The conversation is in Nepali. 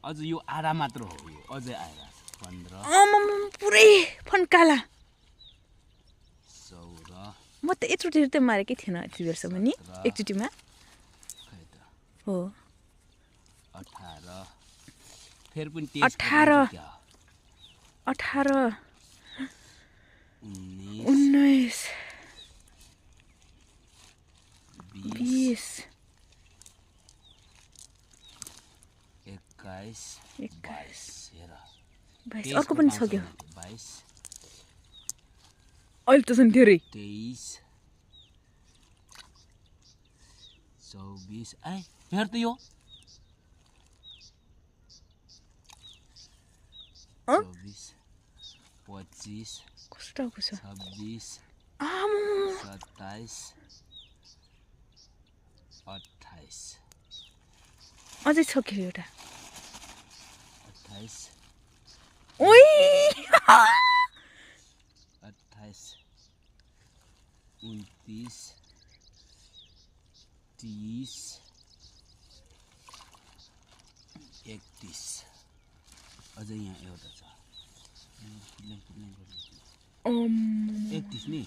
अझ यो आधा मात्र हो यो अझै आइरहेछ 15 पुरै फन्काला 16 म त एकचोटि त मारेकै थिएन यति बेरसम्म नि एकचोटिमा खै त हो 18 फेरि पनि तेज 18 19 20 21 22 हेर 22 अर्को पनि सक्यो 22 अहिले त झन् धेरै 23 24 ai हेर त यो 24 25 कस्तो टाउको छ 26 आमो 27 28 अझै सक्यो एउटा 28 ओइ 28 29 30 31 अझै यहाँ एउटा छ 31 नि